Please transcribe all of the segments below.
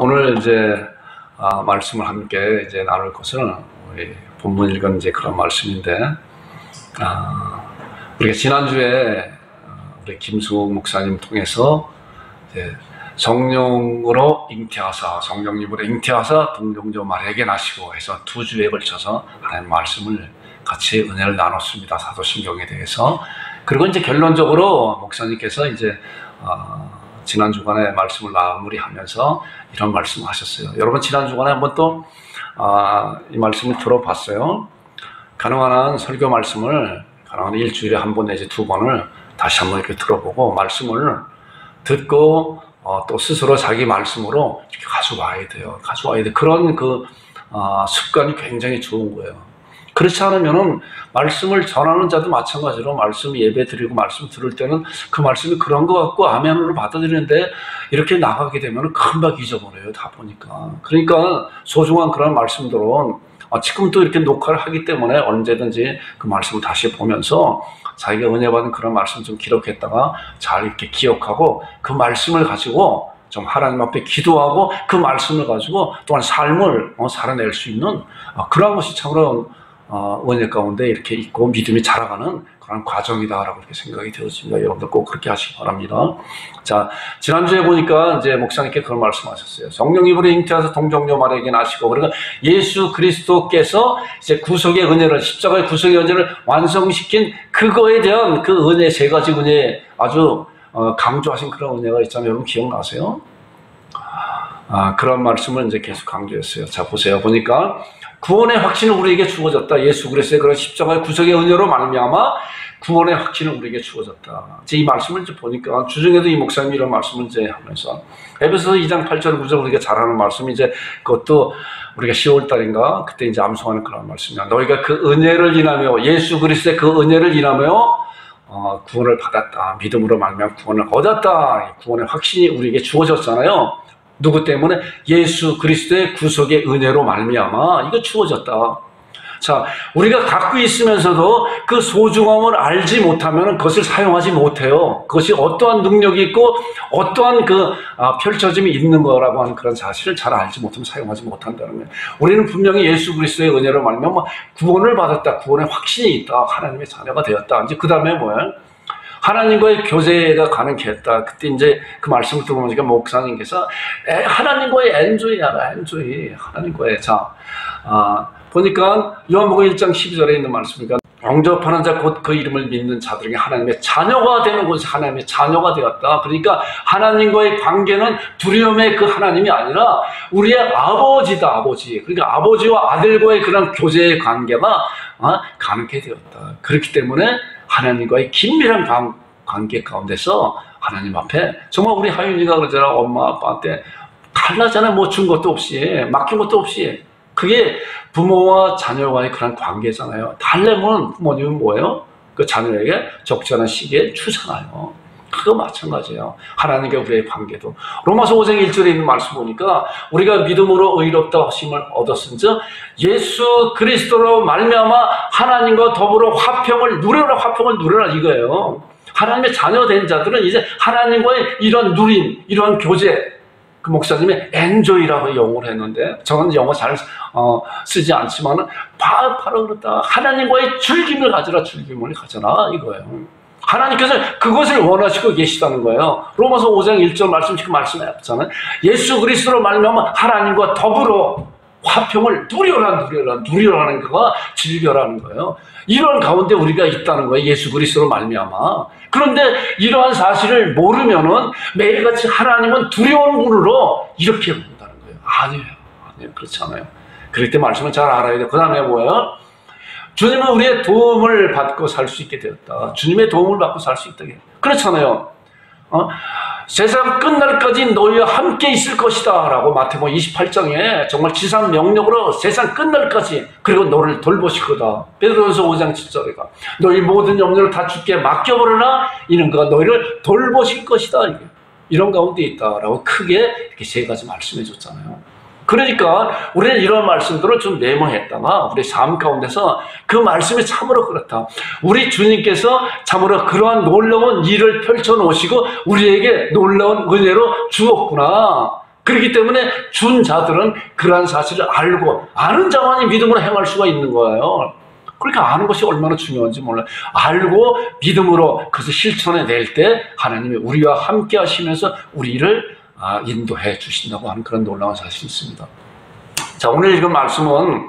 오늘 이제 말씀을 함께 이제 나눌 것은 우리 본문 읽은 이제 그런 말씀인데, 우리가 지난주에 우리 김수옥 목사님 통해서 이제 성령으로 잉태하사, 성령님으로 잉태하사 동정녀 마리아에게 나시고 해서 2주에 걸쳐서 하나님 말씀을 같이 은혜를 나눴습니다. 사도신경에 대해서. 그리고 이제 결론적으로 목사님께서 이제 지난 주간에 말씀을 마무리하면서 이런 말씀을 하셨어요. 여러분 지난 주간에 한번 또 이 말씀을 들어봤어요. 가능한 한 설교 말씀을 가능한 일주일에 한 번 내지 2번을 다시 한번 이렇게 들어보고 말씀을 듣고 또 스스로 자기 말씀으로 이렇게 가져와야 돼요. 가져와야 돼. 그런 습관이 굉장히 좋은 거예요. 그렇지 않으면은 말씀을 전하는 자도 마찬가지로 말씀 예배 드리고 말씀 들을 때는 그 말씀이 그런 것 같고 아멘으로 받아들이는데 이렇게 나가게 되면 금방 잊어버려요. 다 보니까. 그러니까 소중한 그런 말씀들은 지금 또 이렇게 녹화를 하기 때문에 언제든지 그 말씀을 다시 보면서 자기가 은혜 받은 그런 말씀 좀 기록했다가 잘 이렇게 기억하고 그 말씀을 가지고 좀 하나님 앞에 기도하고 그 말씀을 가지고 또한 삶을 살아낼 수 있는 그런 것이 참으로 은혜 가운데 이렇게 있고 믿음이 자라가는 그런 과정이다라고 이렇게 생각이 되어집니다. 여러분들 꼭 그렇게 하시기 바랍니다. 자, 지난주에 보니까 이제 목사님께 그런 말씀하셨어요. 성령님으로 잉태하사 동정녀 마리아에게 나시고, 그러니까 예수 그리스도께서 이제 구속의 은혜를, 십자가의 구속의 은혜를 완성시킨 그거에 대한 그 은혜, 3가지 은혜 아주 강조하신 그런 은혜가 있잖아요. 여러분 기억나세요? 그런 말씀을 이제 계속 강조했어요. 자, 보세요. 보니까 구원의 확신은 우리에게 주어졌다. 예수 그리스도의 그런 십자가의 구속의 은혜로 말미암아 구원의 확신은 우리에게 주어졌다. 이제 이 말씀을 이제 보니까 주중에도 이 목사님이 이런 말씀을 이제 하면서 에베소서 2장 8절 9절 우리가 잘 아는 말씀이 이제 그것도 우리가 10월 달인가 그때 이제 암송하는 그런 말씀이야. 너희가 그 은혜를 인하며 예수 그리스도의 그 은혜를 인하며 구원을 받았다. 믿음으로 말미암아 구원을 얻었다. 구원의 확신이 우리에게 주어졌잖아요. 누구 때문에? 예수 그리스도의 구속의 은혜로 말미암아 이거 주어졌다. 자, 우리가 갖고 있으면서도 그 소중함을 알지 못하면 그것을 사용하지 못해요. 그것이 어떠한 능력이 있고 어떠한 펼쳐짐이 있는 거라고 하는 그런 사실을 잘 알지 못하면 사용하지 못한다는 거예요. 우리는 분명히 예수 그리스도의 은혜로 말미암아 구원을 받았다. 구원의 확신이 있다. 하나님의 자녀가 되었다. 이제 그 다음에 뭐예요? 하나님과의 교제가 가능했다. 그때 이제 그 말씀을 들어보니까 목사님께서 하나님과의 엔조이야, 엔조이. 하나님과의. 자, 보니까 요한복음 1장 12절에 있는 말씀이니까 영접하는 자 곧 그 이름을 믿는 자들에게 하나님의 자녀가 되는 곳이 하나님의 자녀가 되었다. 그러니까 하나님과의 관계는 두려움의 그 하나님이 아니라 우리의 아버지다, 아버지. 그러니까 아버지와 아들과의 그런 교제의 관계가 가능하게 되었다. 그렇기 때문에 하나님과의 긴밀한 관계 가운데서 하나님 앞에 정말 우리 하윤이가 그러잖아. 엄마 아빠한테 달라잖아. 뭐 준 것도 없이 맡긴 것도 없이. 그게 부모와 자녀와의 그런 관계잖아요. 달래면 부모님은 뭐예요? 그 자녀에게 적절한 시기에 주잖아요. 그거 마찬가지예요. 하나님과 우리의 관계도. 로마서 5장 1절에 있는 말씀 보니까 우리가 믿음으로 의롭다 하심을 얻었은즉 예수 그리스도로 말미암아 하나님과 더불어 화평을 누려라 이거예요. 하나님의 자녀 된 자들은 이제 하나님과의 이런 누림, 이러한 교제, 그 목사님이 엔조이라고 영어로 했는데 저는 영어 잘 쓰지 않지만 바로 그렇다. 하나님과의 즐김을 가져라 이거예요. 하나님께서 그것을 원하시고 계시다는 거예요. 로마서 5장 1절 말씀 지금 말씀하셨잖아요. 예수 그리스도로 말미암아 하나님과 더불어 화평을 누려라는 거가 즐겨라는 거예요. 이런 가운데 우리가 있다는 거예요. 예수 그리스도로 말미암아. 그런데 이러한 사실을 모르면은 매일같이 하나님은 두려운 분으로 이렇게 본다는 거예요. 아니에요. 그렇지 않아요. 그럴 때 말씀을 잘 알아야 돼요. 그 다음에 뭐예요? 주님은 우리의 도움을 받고 살 수 있게 되었다. 주님의 도움을 받고 살 수 있다. 그렇잖아요. 세상 끝날까지 너희와 함께 있을 것이다 라고 마태복음 28장에 정말 지상 명령으로 세상 끝날까지 그리고 너를 돌보실 거다. 베드로전서 5장 7절에가 너희 모든 염려를 다 주께 맡겨버려라. 이는 그가 너희를 돌보실 것이다. 이런 가운데 있다라고 크게 이렇게 3가지 말씀해 줬잖아요. 그러니까 우리는 이런 말씀들을 좀 메모했다가 우리 삶 가운데서 그 말씀이 참으로 그렇다. 우리 주님께서 참으로 그러한 놀라운 일을 펼쳐놓으시고 우리에게 놀라운 은혜로 주었구나. 그렇기 때문에 준 자들은 그러한 사실을 알고 아는 자만이 믿음으로 행할 수가 있는 거예요. 그러니까 아는 것이 얼마나 중요한지 몰라요. 알고 믿음으로 그것을 실천해낼 때 하나님이 우리와 함께 하시면서 우리를 인도해 주신다고 하는 그런 놀라운 사실이 있습니다. 자, 오늘 읽은 말씀은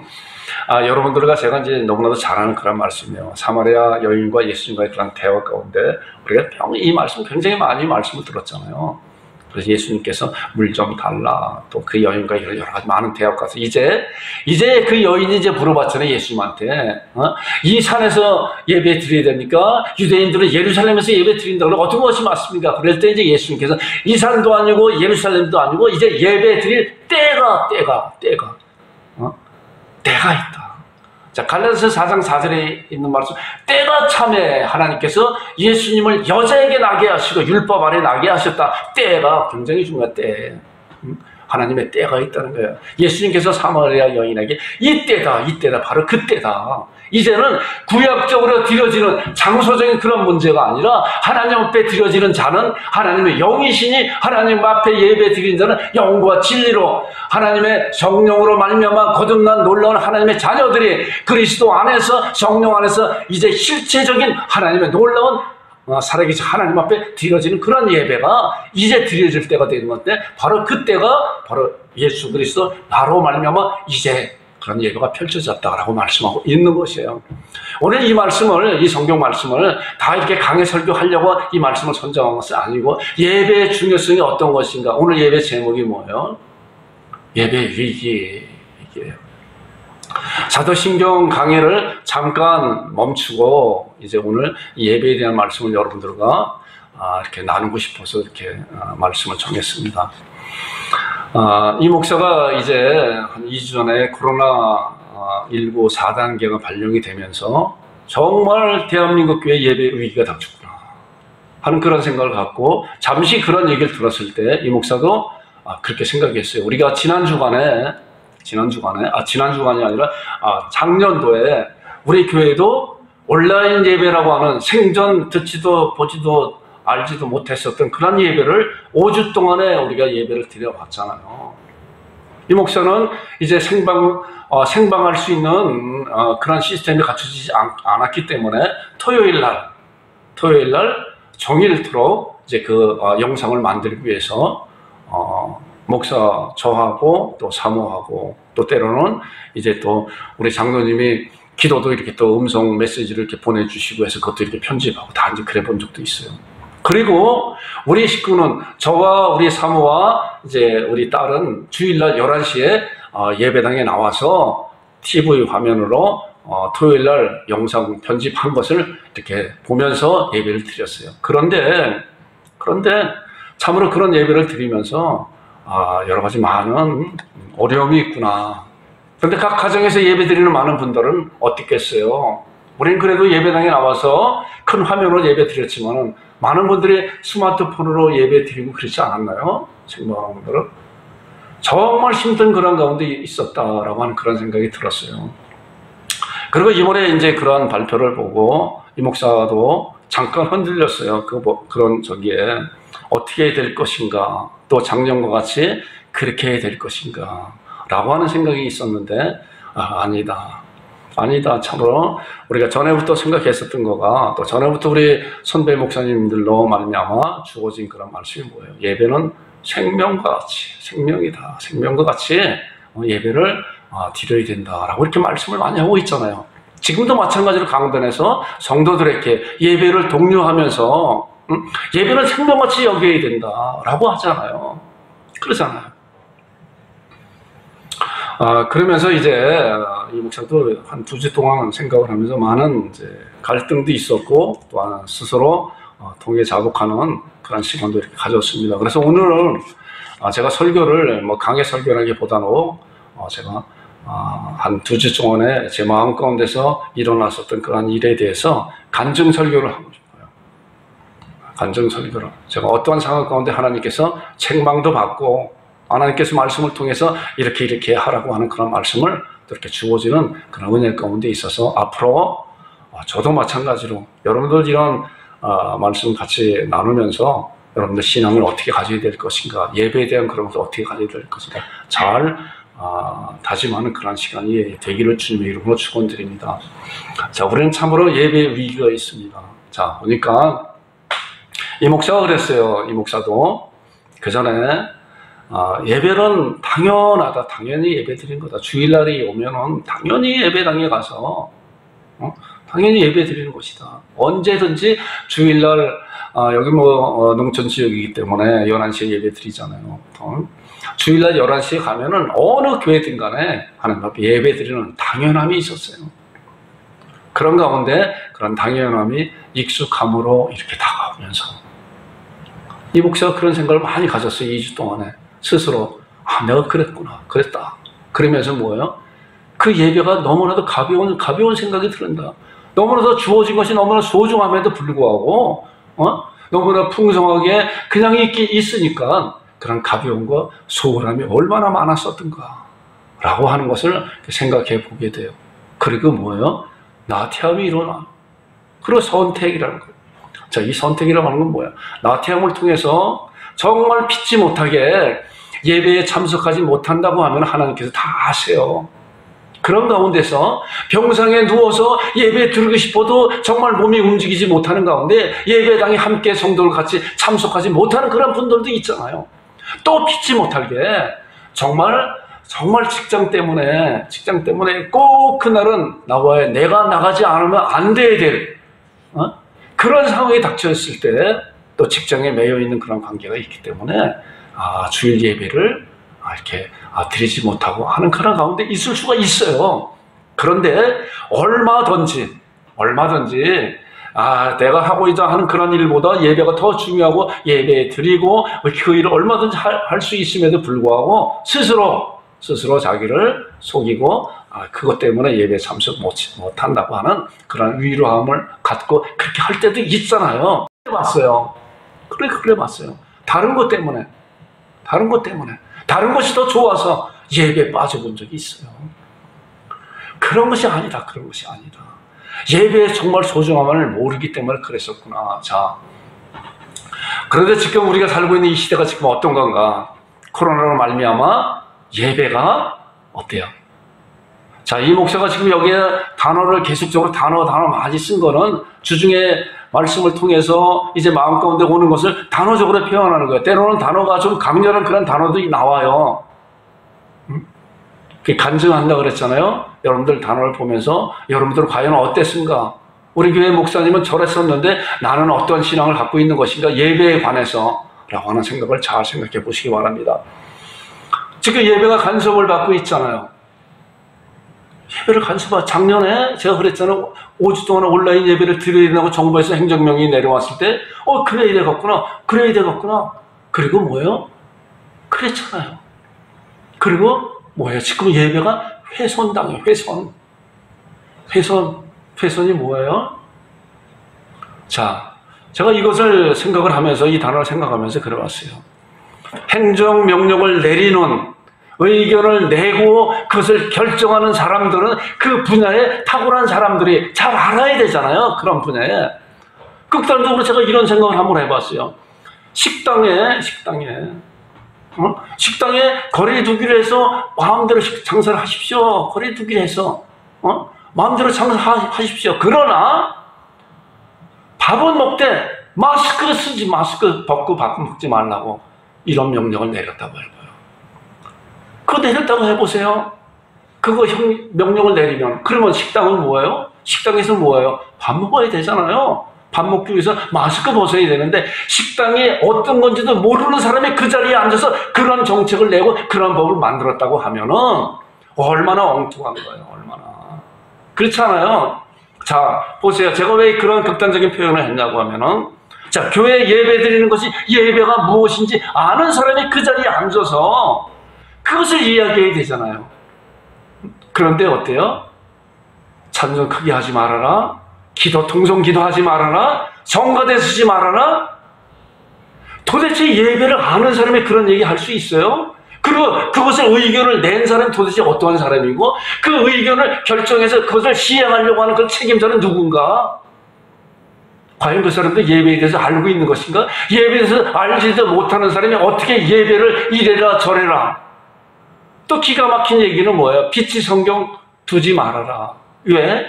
여러분들과 제가 이제 너무나도 잘 아는 그런 말씀이에요. 사마리아 여인과 예수님과의 그런 대화 가운데 우리가 이 말씀 굉장히 많이 말씀을 들었잖아요. 그래서 예수님께서 물 좀 달라, 또 그 여인과 여러 가지 많은 대화 가서 이제 그 여인이 이제 물어봤잖아요, 예수님한테. 이 산에서 예배 드려야 됩니까? 유대인들은 예루살렘에서 예배 드린다. 그러면 어떤 것이 맞습니까? 그럴 때 이제 예수님께서 이 산도 아니고 예루살렘도 아니고 이제 예배 드릴 때가 있다. 자, 갈라디아서 4장 4절에 있는 말씀, 때가 참에 하나님께서 예수님을 여자에게 나게 하시고 율법 아래 나게 하셨다. 때가 굉장히 중요한 때. 하나님의 때가 있다는 거예요. 예수님께서 사마리아 여인에게 이때다, 바로 그때다. 이제는 구약적으로 드려지는 장소적인 그런 문제가 아니라 하나님 앞에 드려지는 자는 하나님의 영이시니 하나님 앞에 예배 드리는 자는 영과 진리로 하나님의 성령으로 말미암아 거듭난 놀라운 하나님의 자녀들이 그리스도 안에서 성령 안에서 이제 실체적인 하나님의 놀라운 살아계신 하나님 앞에 드려지는 그런 예배가 이제 드려질 때가 되는 건데 바로 그때가 바로 예수 그리스도 나로 말미암아 이제 그런 예배가 펼쳐졌다라고 말씀하고 있는 것이에요. 오늘 이 말씀을, 이 성경 말씀을 다 이렇게 강해 설교하려고 이 말씀을 선정한 것은 아니고 예배의 중요성이 어떤 것인가. 오늘 예배 제목이 뭐예요? 예배 위기예요. 사도신경 강해를 잠깐 멈추고 이제 오늘 예배에 대한 말씀을 여러분들과 이렇게 나누고 싶어서 이렇게 말씀을 정했습니다. 이 목사가 이제 한 2주 전에 코로나19 4단계가 발령이 되면서 정말 대한민국 교회 예배 위기가 닥쳤구나 하는 그런 생각을 갖고 잠시 그런 얘기를 들었을 때 이 목사도 그렇게 생각했어요. 우리가 지난 주간이 아니라 작년도에 우리 교회도 온라인 예배라고 하는 생전 듣지도 보지도 알지도 못했었던 그런 예배를 5주 동안에 우리가 예배를 드려봤잖아요. 이 목사는 이제 생방할 수 있는 그런 시스템이 갖춰지지 않았기 때문에 토요일 날 종일토록 이제 그 영상을 만들기 위해서 목사 저하고 또 사모하고 또 때로는 이제 또 우리 장로님이 기도도 이렇게 또 음성 메시지를 이렇게 보내주시고 해서 그것도 이렇게 편집하고 다 이제 그래 본 적도 있어요. 그리고 우리 식구는 저와 우리 사모와 이제 우리 딸은 주일날 11시에 예배당에 나와서 TV 화면으로 토요일날 영상 편집한 것을 이렇게 보면서 예배를 드렸어요. 그런데 참으로 그런 예배를 드리면서 여러 가지 많은 어려움이 있구나. 그런데 각 가정에서 예배 드리는 많은 분들은 어떻겠어요? 우리는 그래도 예배당에 나와서 큰 화면으로 예배 드렸지만 많은 분들이 스마트폰으로 예배 드리고 그렇지 않았나요? 생방하는 분들은 정말 힘든 그런 가운데 있었다라고 하는 그런 생각이 들었어요. 그리고 이번에 이제 그러한 발표를 보고 이 목사도 잠깐 흔들렸어요. 그런 저기에 어떻게 될 것인가, 또 작년과 같이 그렇게 될 것인가 라고 하는 생각이 있었는데 아니다. 참으로 우리가 전에부터 생각했었던 거가 또 전에부터 우리 선배 목사님들로 말미암아 주어진 그런 말씀이 뭐예요? 예배는 생명과 같이 예배를 드려야 된다라고 이렇게 말씀을 많이 하고 있잖아요. 지금도 마찬가지로 강단에서 성도들에게 예배를 독려하면서 예배는 생명같이 여겨야 된다라고 하잖아요. 그러잖아요. 그러면서 이제 이 목사도 한 2주 동안 생각을 하면서 많은 이제 갈등도 있었고 또한 스스로 통해 자복하는 그런 시간도 이렇게 가졌습니다. 그래서 오늘은 제가 설교를 강의 설교라기보다는 제가 한 2주 동안에 제 마음 가운데서 일어났었던 그런 일에 대해서 간증 설교를 하고 싶어요. 간증 설교를. 제가 어떠한 상황 가운데 하나님께서 책망도 받고 하나님께서 말씀을 통해서 이렇게 하라고 하는 그런 말씀을 이렇게 주어지는 그런 은혜 가운데 있어서 앞으로 저도 마찬가지로 여러분들 이런 말씀 같이 나누면서 여러분들 신앙을 어떻게 가져야 될 것인가, 예배에 대한 그런 것을 어떻게 가져야 될 것인가 잘 다짐하는 그런 시간이 되기를 주님의 이름으로 축원드립니다. 자, 우리는 참으로 예배의 위기가 있습니다. 자, 보니까 이 목사가 그랬어요. 이 목사도 그 전에 예배는 당연하다, 당연히 예배 드린 거다. 주일날이 오면은 당연히 예배당에 가서 당연히 예배 드리는 것이다. 언제든지 주일날 여기 농촌 지역이기 때문에 11시에 예배 드리잖아요. 주일날 11시에 가면은 어느 교회든 간에 하나님 앞에 예배 드리는 당연함이 있었어요. 그런 가운데 그런 당연함이 익숙함으로 이렇게 다가오면서 이 목사가 그런 생각을 많이 가졌어요. 2주 동안에 스스로 내가 그랬다. 그러면서 뭐예요? 그 예배가 너무나도 가벼운 생각이 든다. 너무나도 주어진 것이 너무나 소중함에도 불구하고 너무나 풍성하게 그냥 있으니까 그런 가벼움과 소홀함이 얼마나 많았었던가 라고 하는 것을 생각해 보게 돼요. 그리고 뭐예요? 나태함이 일어나. 그리고 선택이라는 거예요. 자, 이 선택이라고 하는 건 뭐야? 나태함을 통해서 정말 믿지 못하게 예배에 참석하지 못한다고 하면 하나님께서 다 아세요. 그런 가운데서 병상에 누워서 예배에 들고 싶어도 정말 몸이 움직이지 못하는 가운데 예배당에 함께 성도를 같이 참석하지 못하는 그런 분들도 있잖아요. 또 믿지 못하게 정말 직장 때문에 꼭 그날은 내가 나가지 않으면 안 돼야 될 그런 상황이 닥쳐있을 때 또 직장에 매여 있는 그런 관계가 있기 때문에 주일 예배를 이렇게 드리지 못하고 하는 그런 가운데 있을 수가 있어요. 그런데 얼마든지 내가 하고 있다 하는 그런 일보다 예배가 더 중요하고 예배 드리고 그 일을 얼마든지 할 수 있음에도 불구하고 스스로 자기를 속이고 그것 때문에 예배 참석 못한다고 하는 그런 위로함을 갖고 그렇게 할 때도 있잖아요. 그래 봤어요. 다른 것 때문에 다른 것이 더 좋아서 예배에 빠져본 적이 있어요. 그런 것이 아니다. 예배의 정말 소중함을 모르기 때문에 그랬었구나. 자, 그런데 지금 우리가 살고 있는 이 시대가 지금 어떤 건가? 코로나로 말미암아 예배가 어때요? 자, 이 목사가 지금 여기에 단어를 계속적으로 단어 많이 쓴 거는 주중에 말씀을 통해서 이제 마음 가운데 오는 것을 단어적으로 표현하는 거예요. 때로는 단어가 좀 강렬한 그런 단어들이 나와요. 간증한다 그랬잖아요. 여러분들 단어를 보면서 여러분들 과연 어땠습니까? 우리 교회 목사님은 저랬었는데 나는 어떤 신앙을 갖고 있는 것인가? 예배에 관해서 라고 하는 생각을 잘 생각해 보시기 바랍니다. 지금 예배가 간섭을 받고 있잖아요. 예배를 작년에 제가 그랬잖아요. 5주 동안 온라인 예배를 드려야 된다고 정부에서 행정명이 내려왔을 때 그래야 되겠구나. 그리고 뭐예요? 그랬잖아요. 그리고 뭐예요? 지금 예배가 훼손당해요. 훼손이 뭐예요? 자, 제가 이것을 생각을 하면서 이 단어를 생각하면서 그래봤어요. 행정명령을 내리는 의견을 내고 그것을 결정하는 사람들은 그 분야에 탁월한 사람들이 잘 알아야 되잖아요. 그런 분야에. 극단적으로 제가 이런 생각을 한번 해봤어요. 식당에 거리 두기로 해서 마음대로 장사를 하십시오. 거리 두기로 해서 마음대로 장사하십시오. 그러나 밥은 먹되 마스크 벗고 밥 먹지 말라고 이런 명령을 내렸다고 해봐요. 그거 내렸다고 해보세요. 그거 명령을 내리면 그러면 식당은 뭐예요? 식당에서 뭐예요? 밥 먹어야 되잖아요. 밥 먹기 위해서 마스크 벗어야 되는데 식당이 어떤 건지도 모르는 사람이 그 자리에 앉아서 그런 정책을 내고 그런 법을 만들었다고 하면은 얼마나 엉뚱한 거예요. 얼마나. 그렇잖아요. 자, 보세요. 제가 왜 그런 극단적인 표현을 했냐고 하면은 자, 교회 예배 드리는 것이 예배가 무엇인지 아는 사람이 그 자리에 앉아서 그것을 이야기해야 되잖아요. 그런데 어때요? 찬송 크게 하지 말아라. 통성 기도하지 말아라. 성가대 쓰지 말아라. 도대체 예배를 아는 사람이 그런 얘기 할 수 있어요? 그리고 그것을 의견을 낸 사람이 도대체 어떠한 사람이고 그 의견을 결정해서 그것을 시행하려고 하는 그 책임자는 누군가? 과연 그 사람도 예배에 대해서 알고 있는 것인가? 예배에 대해서 알지도 못하는 사람이 어떻게 예배를 이래라 저래라. 또 기가 막힌 얘기는 뭐예요? 빛이 성경 두지 말아라. 왜?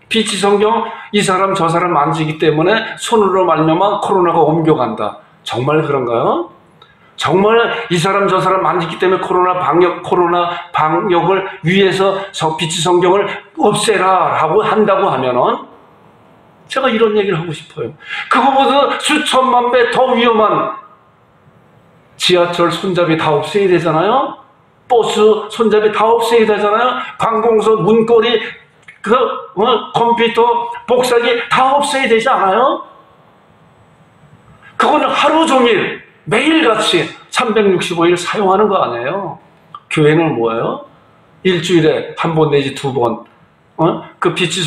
빛이 성경 이 사람 저 사람 만지기 때문에 손으로 말미암아 코로나가 옮겨간다. 정말 그런가요? 정말 이 사람 저 사람 만지기 때문에 코로나 방역을 위해서 빛이 성경을 없애라 라고 한다고 하면은 제가 이런 얘기를 하고 싶어요. 그거보다 수천만 배 더 위험한 지하철 손잡이 다 없애야 되잖아요. 버스 손잡이 다 없애야 되잖아요. 관공서 문고리 컴퓨터 복사기 다 없애야 되지 않아요? 그거는 하루 종일 매일같이 365일 사용하는 거 아니에요? 교회는 뭐예요? 일주일에 한 번 내지 두 번 그 빛이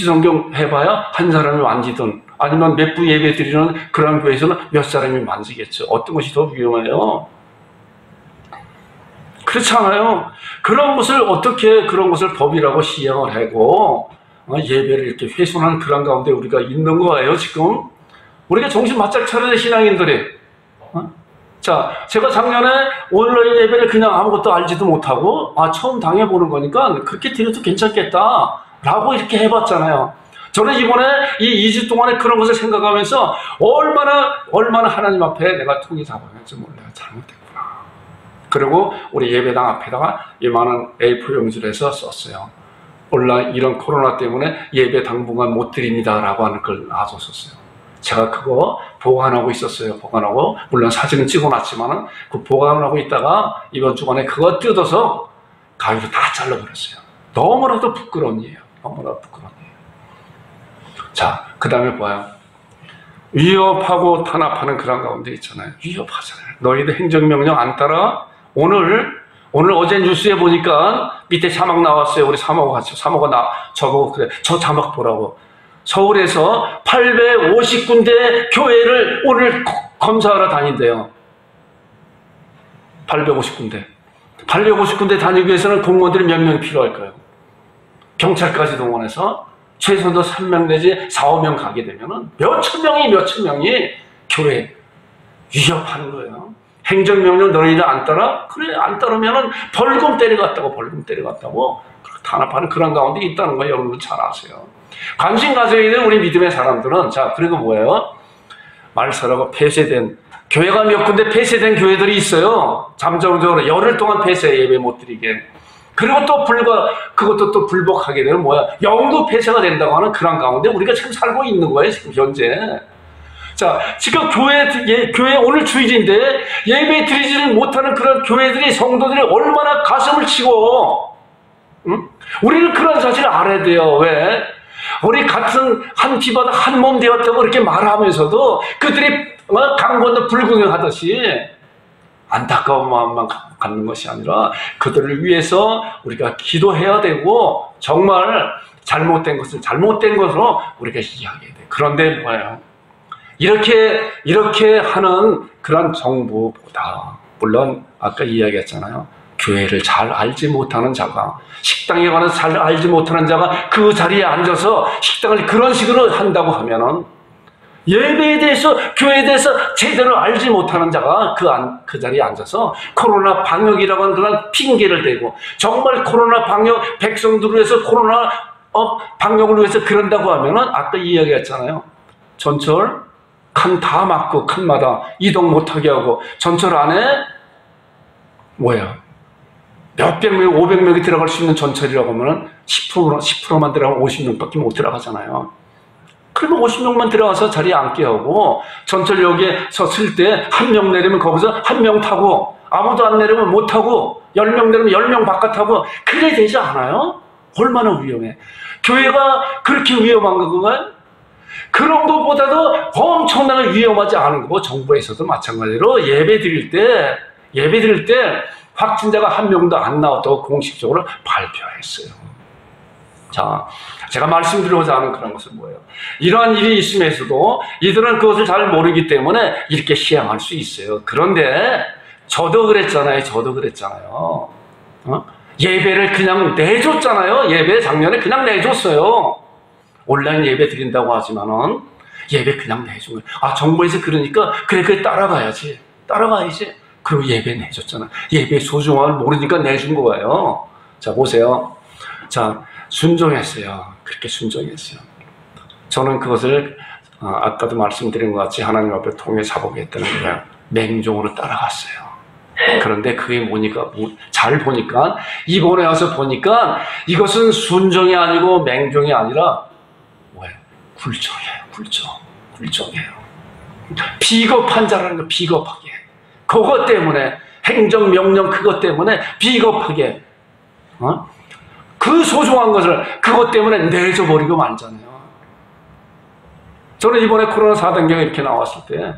성경 해봐야 한 사람이 만지든 아니면 몇 부 예배 드리는 그런 교회에서는 몇 사람이 만지겠죠. 어떤 것이 더 위험해요? 그렇지 않아요? 그런 것을 법이라고 시행을 하고 예배를 이렇게 훼손하는 그런 가운데 우리가 있는 거예요, 지금. 우리가 정신 바짝 차려야 신앙인들이. 자, 제가 작년에 온라인 예배를 그냥 아무것도 알지도 못하고 처음 당해보는 거니까 그렇게 드려도 괜찮겠다 라고 이렇게 해봤잖아요. 저는 이번에 이 2주 동안에 그런 것을 생각하면서 얼마나 하나님 앞에 내가 통이 잡아야지 몰라요. 잘못됐구나. 그리고 우리 예배당 앞에다가 이만한 A4 용지에서 썼어요. 온라인 이런 코로나 때문에 예배 당분간 못 드립니다 라고 하는 걸 놔뒀었어요. 제가 그거 보관하고 있었어요. 보관하고 물론 사진은 찍어놨지만은 그 보관하고 있다가 이번 주간에 그거 뜯어서 가위로 다 잘라버렸어요. 너무나도 부끄러운 일이에요. 너무나도 부끄러운 일이에요. 자, 그 다음에 뭐예요? 위협하고 탄압하는 그런 가운데 있잖아요. 위협하잖아요. 너희들 행정명령 안 따라? 오늘 어제 뉴스에 보니까 밑에 자막 나왔어요. 우리 사모가 같이 사모가 저보고 그래. 저 자막 보라고. 서울에서 850군데 교회를 오늘 검사하러 다닌대요. 850군데. 850군데 다니기 위해서는 공무원들이 몇 명이 필요할까요? 경찰까지 동원해서 최소도 3명 내지 4, 5명 가게 되면은 몇천 명이 교회 위협하는 거예요. 행정명령 너희들 안 따라? 그래, 안 따르면은 벌금 때려갔다고 탄압하는 그런 가운데 있다는 거 여러분 잘 아세요. 관심 가져야 되는 우리 믿음의 사람들은 자, 그리고 뭐예요? 말살하고 폐쇄된 교회가 몇 군데 폐쇄된 교회들이 있어요. 잠정적으로 열흘 동안 폐쇄 예배 못 드리게. 그리고 또 그것도 또 불복하게 되면 뭐야? 영구 폐쇄가 된다고 하는 그런 가운데 우리가 지금 살고 있는 거예요, 지금 현재. 자, 지금 교회 오늘 주일인데 예배 드리지를 못하는 그런 교회들이 성도들이 얼마나 가슴을 치고, 응? 우리는 그런 사실을 알아야 돼요. 왜? 우리 같은 한 피바다 한 몸 되었다고 이렇게 말하면서도 그들이 강 건너 불구경하듯이 안타까운 마음만 갖는 것이 아니라 그들을 위해서 우리가 기도해야 되고 정말 잘못된 것으로 우리가 이야기해야 돼요. 그런데 뭐예요? 이렇게 하는 그런 정부보다 물론 아까 이야기했잖아요. 교회를 잘 알지 못하는 자가 식당에 가서 잘 알지 못하는 자가 그 자리에 앉아서 식당을 그런 식으로 한다고 하면은 예배에 대해서 교회에 대해서 제대로 알지 못하는 자가 그 자리에 앉아서 코로나 방역이라고 하는 그런 핑계를 대고 정말 코로나 방역 백성들을 위해서 코로나 방역을 위해서 그런다고 하면은 아까 이야기했잖아요. 전철 칸 다 막고 칸마다 이동 못하게 하고 전철 안에 뭐야? 몇백 명, 500명이 들어갈 수 있는 전철이라고 하면 10%만 들어가면 50명밖에 못 들어가잖아요. 그러면 50명만 들어가서 자리에 앉게 하고 전철역에 섰을 때 한 명 내리면 거기서 한 명 타고 아무도 안 내리면 못 타고 10명 내리면 10명 바깥 타고 그래야 되지 않아요? 얼마나 위험해. 교회가 그렇게 위험한 건가요? 그런 것보다도 엄청나게 위험하지 않은 거고 정부에서도 마찬가지로 예배 드릴 때 확진자가 한 명도 안 나왔다고 공식적으로 발표했어요. 자, 제가 말씀드리고자 하는 그런 것은 뭐예요? 이러한 일이 있음에서도 이들은 그것을 잘 모르기 때문에 이렇게 시행할 수 있어요. 그런데 저도 그랬잖아요. 예배를 그냥 내줬잖아요. 예배 작년에 그냥 내줬어요. 온라인 예배 드린다고 하지만은 예배 그냥 내준 거예요. 아, 정부에서 그러니까 그래 따라가야지. 그리고 예배 내줬잖아. 예배 소중함을 모르니까 내준 거예요. 자, 보세요. 자, 순종했어요. 그렇게 순종했어요. 저는 그것을 아까도 말씀드린 것 같이 하나님 앞에 통해 사보겠다는 거예요. 맹종으로 따라갔어요. 그런데 그게 뭐니까, 잘 보니까, 이번에 와서 보니까 이것은 순종이 아니고 맹종이 아니라 뭐예요? 굴종이에요. 비겁한 자라는 거, 비겁하게. 그것 때문에, 행정명령 그것 때문에 비겁하게, 그 소중한 것을 그것 때문에 내줘버리고 말잖아요. 저는 이번에 코로나 4단계가 이렇게 나왔을 때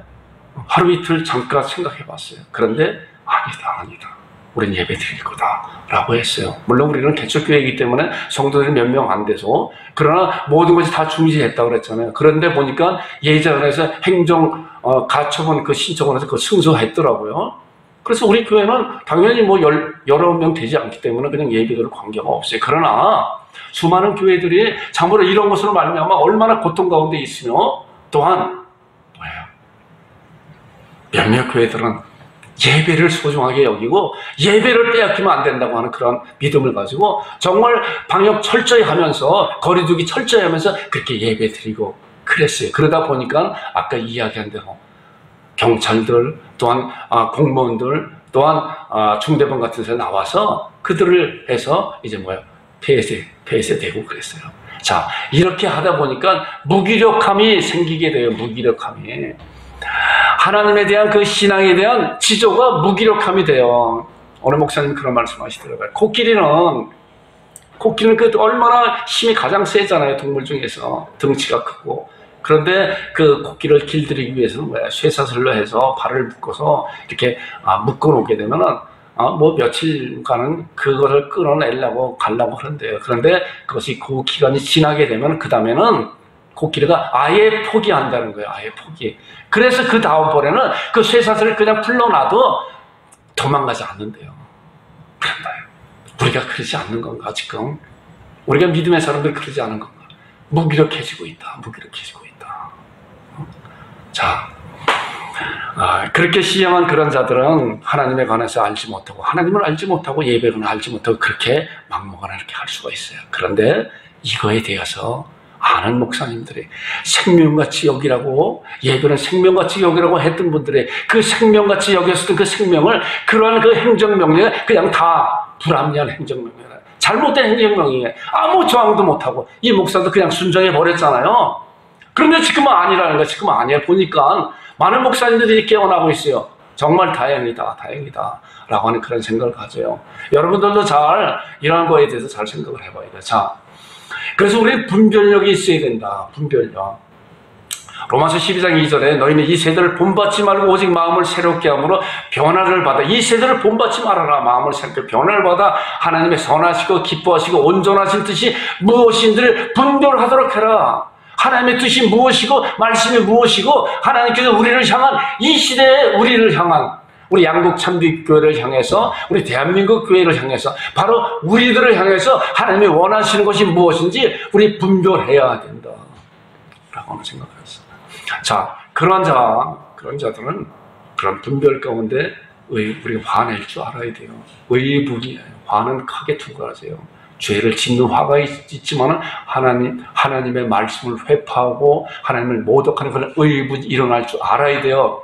하루 이틀 잠깐 생각해 봤어요. 그런데 아니다. 우린 예배 드릴 거다 라고 했어요. 물론 우리는 개척교회이기 때문에 성도들이 몇 명 안 돼서, 그러나 모든 것이 다 준비됐다고 그랬잖아요. 그런데 보니까 예전에서 행정 가처분 그 신청을 해서 그 승소했더라고요. 그래서 우리 교회는 당연히 뭐 여러 명 되지 않기 때문에 그냥 예배들 관계가 없어요. 그러나 수많은 교회들이 참으로 이런 것으로 말미암아 얼마나 고통 가운데 있으며, 또한 뭐예요? 몇몇 교회들은 예배를 소중하게 여기고 예배를 빼앗기면 안 된다고 하는 그런 믿음을 가지고 정말 방역 철저히 하면서, 거리두기 철저히 하면서 그렇게 예배 드리고 그랬어요. 그러다 보니까 아까 이야기한 대로 경찰들, 또한 공무원들, 또한 중대본 같은 데서 나와서 그들을 해서 이제 뭐야, 폐쇄되고 그랬어요. 자, 이렇게 하다 보니까 무기력함이 생기게 돼요. 무기력함이. 하나님에 대한 그 신앙에 대한 지조가 무기력함이 돼요. 어느 목사님 그런 말씀 하시더라고요. 코끼리는 그 얼마나 힘이 가장 세잖아요. 동물 중에서. 덩치가 크고. 그런데 그 코끼리를 길들이기 위해서는 뭐야? 쇠사슬로 해서 발을 묶어서 이렇게 묶어 놓게 되면은 뭐 며칠간은 그거를 끌어내려고 가려고 하는데요. 그런데 그것이 그 기간이 지나게 되면 그 다음에는 코끼리가 아예 포기한다는 거예요. 아예 포기. 그래서 그 다음번에는 그 쇠사슬을 그냥 풀러놔도 도망가지 않는데요. 그런가요? 우리가 그러지 않는 건가 지금? 우리가 믿음의 사람들 그러지 않은 건가? 무기력해지고 있다. 자, 그렇게 시행한 그런 자들은 하나님에 관해서 알지 못하고, 하나님을 알지 못하고, 예배를 알지 못하고, 그렇게 막무가내 이렇게 할 수가 있어요. 그런데 이거에 대해서 아는 목사님들이 생명같이 여기라고, 예배는 생명같이 여기라고 했던 분들이 그 생명같이 여겼었던 그 생명을, 그러한 그 행정명령에 그냥 다 불합리한 행정명령이에요. 잘못된 행정명령이에요. 아무 저항도 못하고 이 목사도 그냥 순종해 버렸잖아요. 그런데 지금은 아니라는 거야. 지금은 아니야. 보니까 많은 목사님들이 깨어나고 있어요. 정말 다행이다 라고 하는 그런 생각을 가져요. 여러분들도 잘 이런 거에 대해서 잘 생각을 해봐야 돼. 자, 그래서 우리는 분별력이 있어야 된다. 분별력. 로마서 12장 2절에 너희는 이 세대를 본받지 말고 오직 마음을 새롭게 함으로 변화를 받아. 이 세대를 본받지 말아라. 마음을 새롭게 변화를 받아 하나님의 선하시고 기뻐하시고 온전하신 뜻이 무엇인지를 분별하도록 해라. 하나님의 뜻이 무엇이고 말씀이 무엇이고, 하나님께서 우리를 향한, 이 시대에 우리를 향한, 우리 양국 참빛교회를 향해서, 우리 대한민국 교회를 향해서, 바로 우리들을 향해서 하나님이 원하시는 것이 무엇인지 우리 분별해야 된다 라고 하는 생각을 했어요. 자, 그런 자들은 그런 분별 가운데 우리가 화낼 줄 알아야 돼요. 의분이에요. 화는 크게 두 가지예요. 죄를 짓는 화가 있지만 하나님의 말씀을 회파하고 하나님을 모독하는 그런 의분이 일어날 줄 알아야 돼요.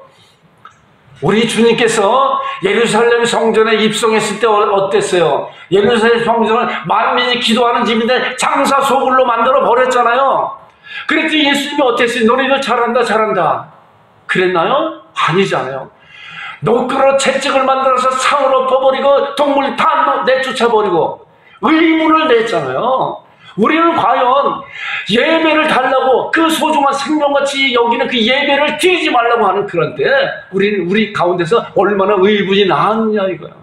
우리 주님께서 예루살렘 성전에 입성했을 때 어땠어요? 예루살렘 성전은 만민이 기도하는 집인데 장사 소굴로 만들어 버렸잖아요. 그랬더니 예수님이 어땠어요? 너희들 잘한다 그랬나요? 아니잖아요. 노크로 채찍을 만들어서 상으로 엎어버리고 동물 다 내쫓아버리고 의문을 냈잖아요. 우리는 과연 예배를 달라고, 그 소중한 생명같이 여기는 그 예배를 드리지 말라고 하는 그런 때 우리 가운데서 얼마나 의분이 나느냐 이거야.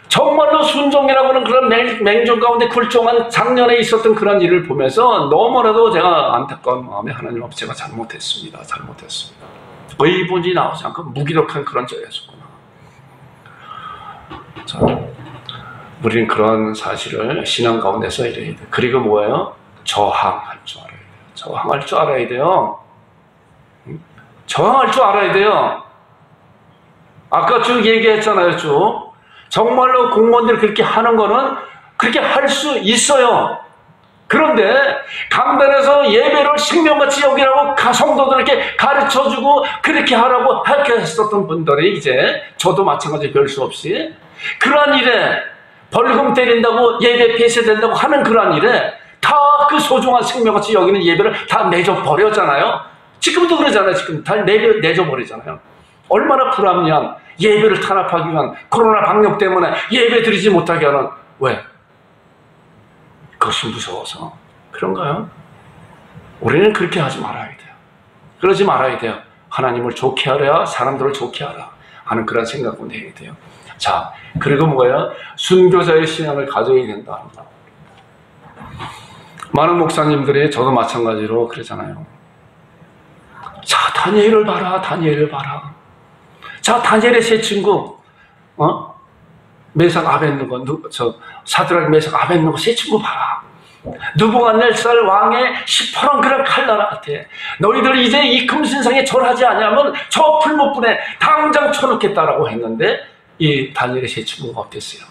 정말로 순종이라고 하는 그런 맹종 가운데 굴종한 작년에 있었던 그런 일을 보면서 너무나도 제가 안타까운 마음에 하나님 앞에 제가 잘못했습니다. 의분이 나오지 않고 무기력한 그런 자였구나. 자, 우리는 그런 사실을 신앙 가운데서 이래야 돼. 그리고 뭐예요? 저항. 줄 알아야 돼요. 저항할 줄 알아야 돼요. 저항할 줄 알아야 돼요. 아까 쭉 얘기했잖아요, 쭉. 정말로 공무원들이 그렇게 하는 거는 그렇게 할 수 있어요. 그런데 강단에서 예배를 생명같이 여기라고 성도들에게 가르쳐주고 그렇게 하라고 했었던 분들이 이제 저도 마찬가지 별 수 없이 그러한 일에 벌금 때린다고 예배 폐쇄된다고 하는 그러한 일에 다 그 소중한 생명같이 여기는 예배를 다 내줘버렸잖아요. 지금도 그러잖아요. 지금 다 내줘버리잖아요. 얼마나 불합리한 예배를 탄압하기 위한 코로나 방역 때문에 예배 드리지 못하게 하는 왜? 그것이 무서워서 그런가요? 우리는 그렇게 하지 말아야 돼요. 그러지 말아야 돼요. 하나님을 좋게 하라, 사람들을 좋게 하라 하는 그런 생각을 내야 돼요. 자, 그리고 뭐예요? 순교자의 신앙을 가져야 된다. 많은 목사님들이 저도 마찬가지로 그러잖아요. 자, 다니엘을 봐라, 다니엘을 봐라. 자, 다니엘의 세 친구, 메삭 아벤누고, 사드락 메삭 아벤누고 세 친구 봐라. 느부갓네살 왕의 시퍼런 그런 칼날 같아. 너희들 이제 이 금신상에 절하지 않으면 저 풀무불에 당장 쳐놓겠다라고 했는데 이 다니엘의 세 친구가 어땠어요?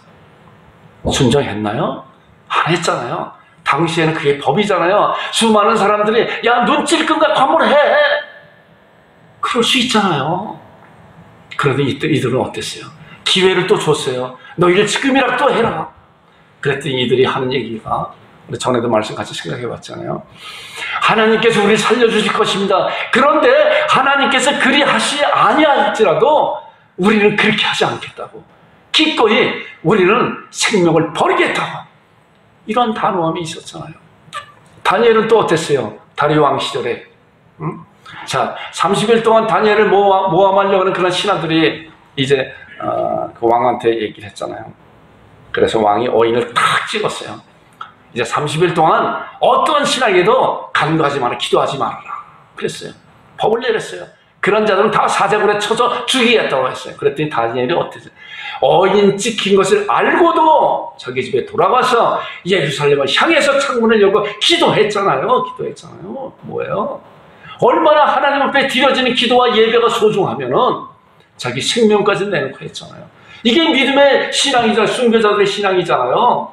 순종했나요? 안 했잖아요. 당시에는 그게 법이잖아요. 수많은 사람들이 야, 눈 찔끔가 관문해. 그럴 수 있잖아요. 그런데 이들은 어땠어요? 기회를 또 줬어요. 너희를 지금이라도 또 해라. 그랬더니 이들이 하는 얘기가 전에도 말씀 같이 생각해 봤잖아요. 하나님께서 우리를 살려주실 것입니다. 그런데 하나님께서 그리 하시 아니할지라도 우리는 그렇게 하지 않겠다고. 기꺼이 우리는 생명을 버리겠다고. 이런 단호함이 있었잖아요. 다니엘은 또 어땠어요? 다리오 왕 시절에. 자, 30일 동안 다니엘을 모함하려고 하는 그런 신하들이 이제 그 왕한테 얘기를 했잖아요. 그래서 왕이 어인을 탁 찍었어요. 이제 30일 동안 어떤 신하에게도 간구하지 마라, 기도하지 말아라. 그랬어요. 법을 내렸어요. 그런 자들은 다 사자굴에 쳐서 죽이겠다고 했어요. 그랬더니 다니엘이 어땠어요? 어인 찍힌 것을 알고도 자기 집에 돌아가서 예루살렘을 향해서 창문을 열고 기도했잖아요. 기도했잖아요. 뭐예요? 얼마나 하나님 앞에 드려지는 기도와 예배가 소중하면은 자기 생명까지 내놓고 했잖아요. 이게 믿음의 신앙이잖아요. 순교자들의 신앙이잖아요.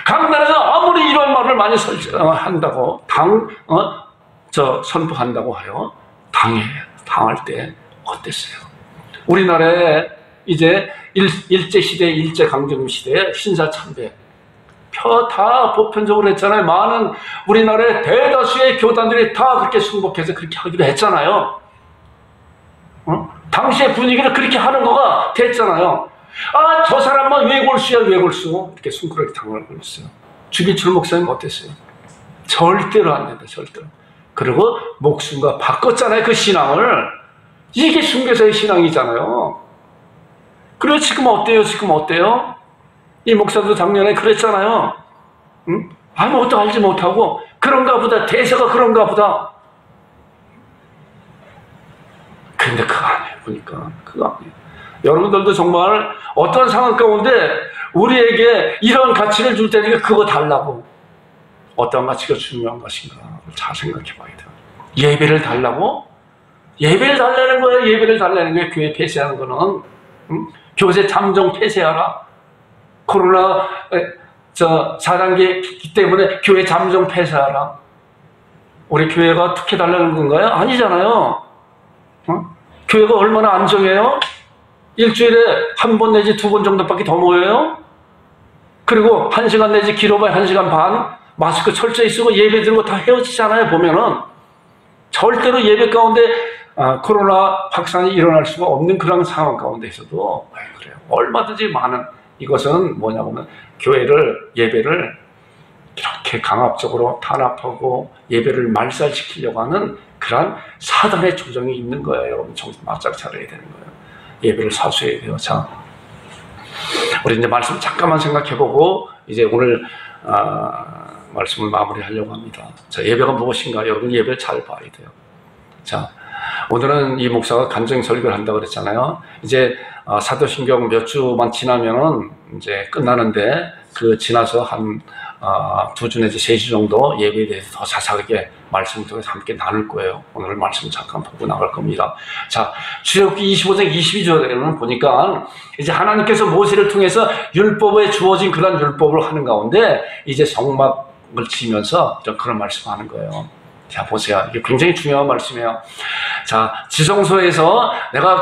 강단에서 아무리 이런 말을 많이 한다고 선포한다고 하여 당할 때 어땠어요? 우리나라에 이제 일제시대, 일제강점기 시대에 신사참배 다 보편적으로 했잖아요. 많은 우리나라의 대다수의 교단들이 다 그렇게 승복해서 그렇게 하기로 했잖아요. 당시의 분위기를 그렇게 하는 거가 됐잖아요. 아, 저 사람만 외골수야, 외골수. 이렇게 숭고하게 당하고 있어요. 주기철 목사님 어땠어요? 절대로 안 된다, 절대로. 그리고 목숨과 바꿨잖아요, 그 신앙을. 이게 순교자의 신앙이잖아요. 그리고 지금 어때요? 지금 어때요? 이 목사도 작년에 그랬잖아요. 응? 아무것도 알지 못하고 그런가 보다, 대세가 그런가 보다. 근데 그거 아니에요, 보니까. 그거 아니에요. 여러분들도 정말 어떤 상황 가운데 우리에게 이런 가치를 줄 때니까 그거 달라고. 어떤 가치가 중요한 것인가 잘 생각해 봐야 돼요. 예배를 달라고? 예배를 달라는 거예요. 예배를 달라는 거예요. 교회 폐쇄하는 거는. 응? 교세 잠정 폐쇄하라. 코로나 4단계 때문에 교회 잠정 폐쇄하라. 우리 교회가 특혜 달라는 건가요? 아니잖아요. 교회가 얼마나 안정해요? 일주일에 한 번 내지 두 번 정도밖에 더 모여요? 그리고 1시간 내지 길어봐야 1시간 반 마스크 철저히 쓰고 예배 드리고 다 헤어지잖아요. 보면은 절대로 예배 가운데 코로나 확산이 일어날 수가 없는 그런 상황 가운데서도 그래요. 얼마든지 많은 이것은 뭐냐면은 교회를 예배를 이렇게 강압적으로 탄압하고 예배를 말살시키려고 하는 그런 사단의 조정이 있는 거예요. 여러분 정신 바짝 차려야 되는 거예요. 예배를 사수해야 돼요. 자, 우리 이제 말씀 잠깐만 생각해보고 이제 오늘 말씀을 마무리하려고 합니다. 자, 예배가 무엇인가? 여러분 예배를 잘 봐야 돼요. 자, 오늘은 이 목사가 간증 설교를 한다고 그랬잖아요. 이제 사도신경 몇 주만 지나면은 이제 끝나는데 그 지나서 한 2주 내지 3주 정도 예배에 대해서 더 자세하게 말씀을 통해서 함께 나눌 거예요. 오늘 말씀 잠깐 보고 나갈 겁니다. 자, 출애굽기 25장 22절에는 보니까 이제 하나님께서 모세를 통해서 율법에 주어진 그런 율법을 하는 가운데 이제 성막을 치면서 그런 말씀을 하는 거예요. 자, 보세요. 이게 굉장히 중요한 말씀이에요. 자, 지성소에서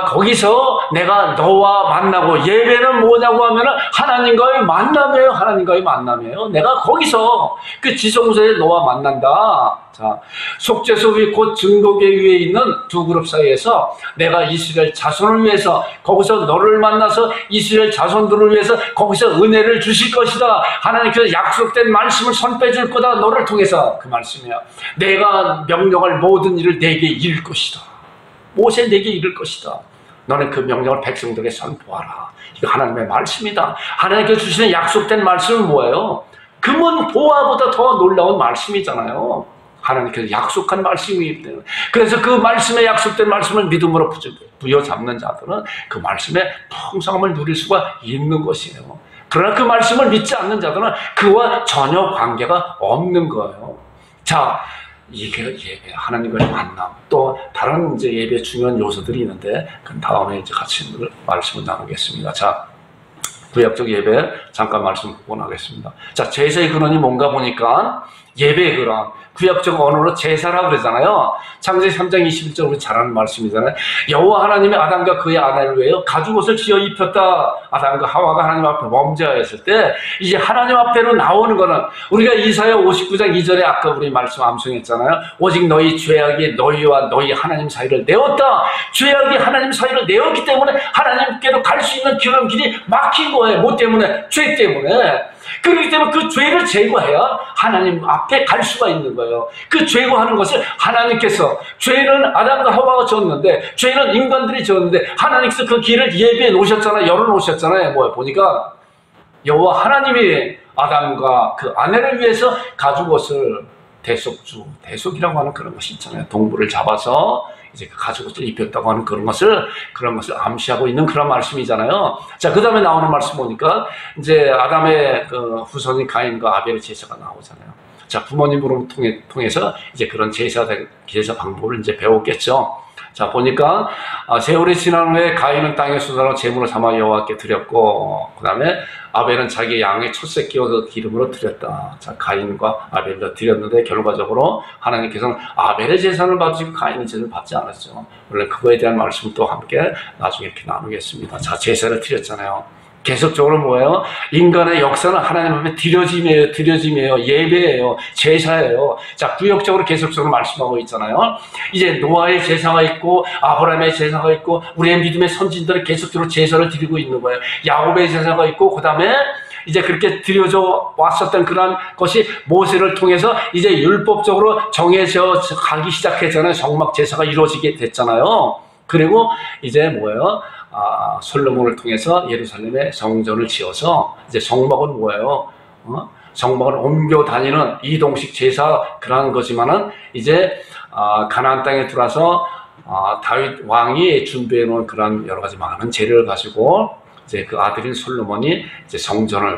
거기서 내가 너와 만나고, 예배는 뭐냐고 하면은 하나님과의 만남이에요. 하나님과의 만남이에요. 내가 거기서 그 지성소에 너와 만난다. 자, 속죄소 위 곧 증거궤 위에 있는 두 그룹 사이에서 내가 이스라엘 자손을 위해서 거기서 너를 만나서 이스라엘 자손들을 위해서 거기서 은혜를 주실 것이다. 하나님께서 약속된 말씀을 선배줄 거다. 너를 통해서. 그 말씀이야. 내가 명령할 모든 일을 내게 이룰 것이다. 모세 내게 이룰 것이다. 너는 그 명령을 백성들에게 선포하라. 이거 하나님의 말씀이다. 하나님께서 주시는 약속된 말씀은 뭐예요? 금은 보화보다 더 놀라운 말씀이잖아요. 하나님께서 약속한 말씀이기 때문에. 그래서 그 말씀에 약속된 말씀을 믿음으로 부여잡는 자들은 그 말씀의 풍성함을 누릴 수가 있는 것이에요. 그러나 그 말씀을 믿지 않는 자들은 그와 전혀 관계가 없는 거예요. 자, 이게 예배, 하나님과의 만남, 또 다른 이제 예배 중요한 요소들이 있는데 그 다음에 이제 같이 말씀을 나누겠습니다. 자, 구약적 예배 잠깐 말씀 보고 나겠습니다. 자, 제사의 근원이 뭔가 보니까 예배의 근원, 구약적 언어로 제사라고 그러잖아요. 창세기 3장 21절 우리 잘 아는 말씀이잖아요. 여호와 하나님이 아담과 그의 아내를 위하여 가죽옷을 지어 입혔다. 아담과 하와가 하나님 앞에 범죄하였을 때 이제 하나님 앞에로 나오는 거는 우리가 이사야 59장 2절에 아까 우리 말씀 암송했잖아요. 오직 너희 죄악이 너희와 너희 하나님 사이를 내었다. 죄악이 하나님 사이를 내었기 때문에 하나님께로 갈 수 있는 그런 길이 막힌 거예요. 뭐 때문에? 죄 때문에. 그렇기 때문에 그 죄를 제거해야 하나님 앞에 갈 수가 있는 거예요. 그 제거하는 것을 하나님께서, 죄는 아담과 하와가 졌는데, 죄는 인간들이 졌는데 하나님께서 그 길을 예비해 놓으셨잖아요. 열어놓으셨잖아요. 뭐야 보니까 여호와 하나님이 아담과 그 아내를 위해서 가죽옷을 대속이라고 하는 그런 것이 있잖아요. 동물을 잡아서 이제 그 가죽옷을 입혔다고 하는 그런 것을 암시하고 있는 그런 말씀이잖아요. 자, 그 다음에 나오는 말씀 보니까 이제 아담의 그 후손인 가인과 아벨의 제사가 나오잖아요. 자, 부모님으로 통해서 이제 그런 제사 방법을 이제 배웠겠죠. 자, 보니까 세월이 지난 후에 가인은 땅의 수단으로 제물을 삼아 여호와께 드렸고, 그 다음에 아벨은 자기 양의 첫 새끼와 그 기름으로 드렸다. 자, 가인과 아벨도 드렸는데 결과적으로 하나님께서는 아벨의 제사를 받으시고 가인의 제사를 받지 않았죠. 원래 그거에 대한 말씀 또 함께 나중에 이렇게 나누겠습니다. 자, 제사를 드렸잖아요. 계속적으로 뭐예요? 인간의 역사는 하나님 앞에 드려짐이에요. 예배예요. 제사예요. 자, 구역적으로 계속적으로 말씀하고 있잖아요. 이제 노아의 제사가 있고 아브라함의 제사가 있고 우리의 믿음의 선진들은 계속적으로 제사를 드리고 있는 거예요. 야곱의 제사가 있고, 그 다음에 이제 그렇게 드려져 왔었던 그런 것이 모세를 통해서 이제 율법적으로 정해져 가기 시작했잖아요. 성막 제사가 이루어지게 됐잖아요. 그리고 이제 뭐예요? 솔로몬을 통해서 예루살렘에 성전을 지어서 이제 성막은 뭐예요? 성막은 옮겨 다니는 이동식 제사 그런 거지만은 이제 가나안 땅에 들어와서 다윗 왕이 준비해 놓은 그런 여러 가지 많은 재료를 가지고 이제 그 아들인 솔로몬이 이제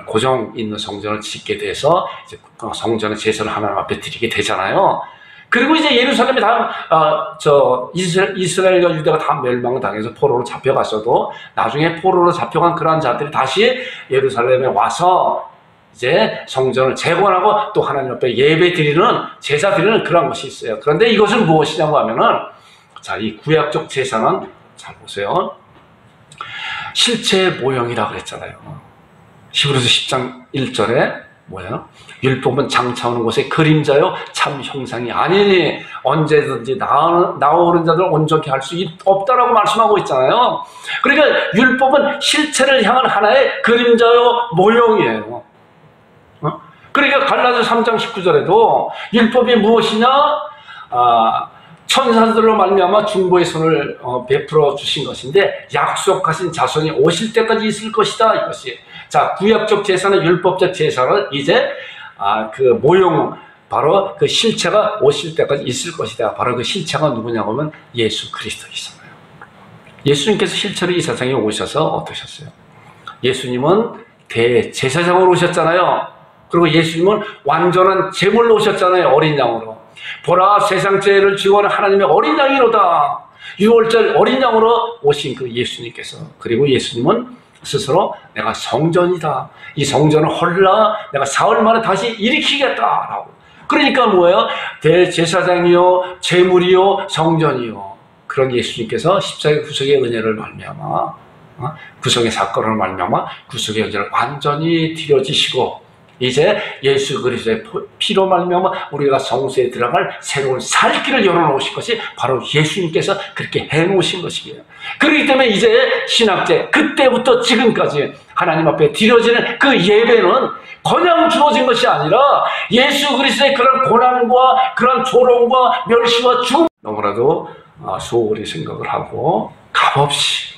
고정 있는 성전을 짓게 돼서 이제 성전의 제사를 하나님 앞에 드리게 되잖아요. 그리고 이제 예루살렘이 이스라엘과 유대가 다 멸망을 당해서 포로로 잡혀갔어도 나중에 포로로 잡혀간 그러한 자들이 다시 예루살렘에 와서 이제 성전을 재건하고 또 하나님 앞에 예배 드리는, 제사 드리는 그런 것이 있어요. 그런데 이것은 무엇이냐고 하면은, 자, 이 구약적 제사는 잘 보세요. 실체의 모형이라 그랬잖아요. 히브리서 10장 1절에 뭐예요? 율법은 장차오는 곳의 그림자요 참 형상이 아니니 언제든지 나오는 자들 온전케 할 수 없다라고 말씀하고 있잖아요. 그러니까 율법은 실체를 향한 하나의 그림자요 모형이에요. 그러니까 갈라디아 3장 19절에도 율법이 무엇이냐? 천사들로 말미암아 중보의 손을 베풀어 주신 것인데 약속하신 자손이 오실 때까지 있을 것이다, 이것이. 자, 구약적 제사는 율법적 제사는 이제 그 모형, 바로 그 실체가 오실 때까지 있을 것이다. 바로 그 실체가 누구냐고 하면 예수 그리스도이잖아요. 예수님께서 실체로 이 세상에 오셔서 어떠셨어요? 예수님은 대제사장으로 오셨잖아요. 그리고 예수님은 완전한 제물로 오셨잖아요. 어린 양으로. 보라, 세상 죄를 지고 하는 하나님의 어린 양이로다. 6월절 어린 양으로 오신 그 예수님께서, 그리고 예수님은 스스로 내가 성전이다. 이 성전을 헐라 내가 사흘 만에 다시 일으키겠다라고. 그러니까 뭐예요? 대제사장이요, 제물이요, 성전이요. 그런 예수님께서 십자가의 구속의 은혜를 말미암아, 구속의 사건을 말미암아 구속의 은혜를 완전히 드려지시고, 이제 예수 그리스도의 피로 말미암아 우리가 성소에 들어갈 새로운 살 길을 열어놓으실 것이 바로 예수님께서 그렇게 해놓으신 것이에요. 그렇기 때문에 이제 신학제 그때부터 지금까지 하나님 앞에 드려지는 그 예배는 그냥 주어진 것이 아니라 예수 그리스도의 그런 고난과 그런 조롱과 멸시와 죽음 너무나도 소홀히 생각을 하고 값없이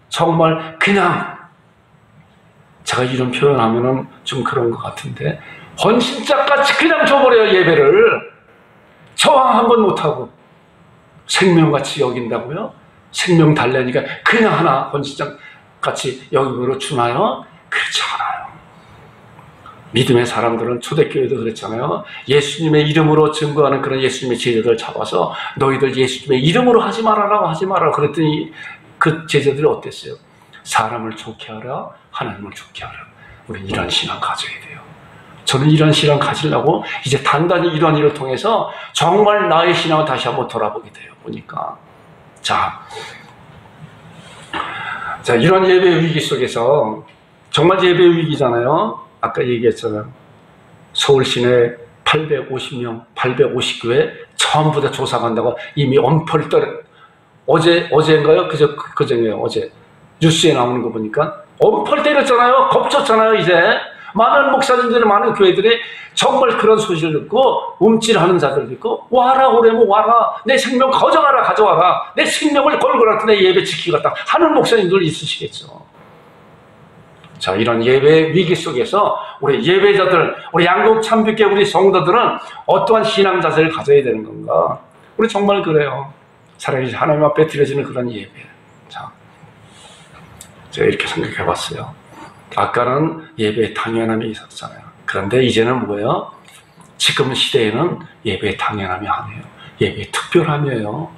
정말 그냥, 제가 이런 표현하면은 좀 그런 것 같은데, 헌신짝같이 그냥 줘버려요. 예배를 저항 한 번 못하고 생명같이 여긴다고요? 생명 달래니까 그냥 하나 헌신짝같이 여기므로 주나요? 그렇지 않아요. 믿음의 사람들은 초대교회도 그랬잖아요. 예수님의 이름으로 증거하는 그런 예수님의 제자들을 잡아서 너희들 예수님의 이름으로 하지 말아라 하지 말아라 그랬더니 그 제자들이 어땠어요? 사람을 좋게 하라, 하나님을 좋게 하라. 우리 이런 신앙 가져야 돼요. 저는 이런 신앙 가지려고 이제 단단히 이런 일을 통해서 정말 나의 신앙을 다시 한번 돌아보게 돼요. 보니까 자 이런 예배 위기 속에서, 정말 예배 위기잖아요. 아까 얘기했잖아요. 서울 시내 850명, 850교회 전부 다 조사간다고 이미 엄포를 떨어. 어제인가요? 그저께요. 어제 뉴스에 나오는 거 보니까 엄포를 때렸잖아요. 겁쳤잖아요. 이제 많은 목사님들이, 많은 교회들이 정말 그런 소식을 듣고 움찔하는 자들도 있고, 와라 오래모 와라, 내 생명 가져와라, 내 생명을 걸고라도 내 예배 지키겠다 하는 목사님들 있으시겠죠. 자, 이런 예배 위기 속에서 우리 예배자들, 우리 양국 참빛교 우리 성도들은 어떠한 신앙 자세를 가져야 되는 건가? 우리 정말 그래요. 차라리 하나님 앞에 드려지는 그런 예배. 자, 제가 이렇게 생각해 봤어요. 아까는 예배의 당연함이 있었잖아요. 그런데 이제는 뭐예요? 지금 시대에는 예배의 당연함이 아니에요. 예배의 특별함이에요.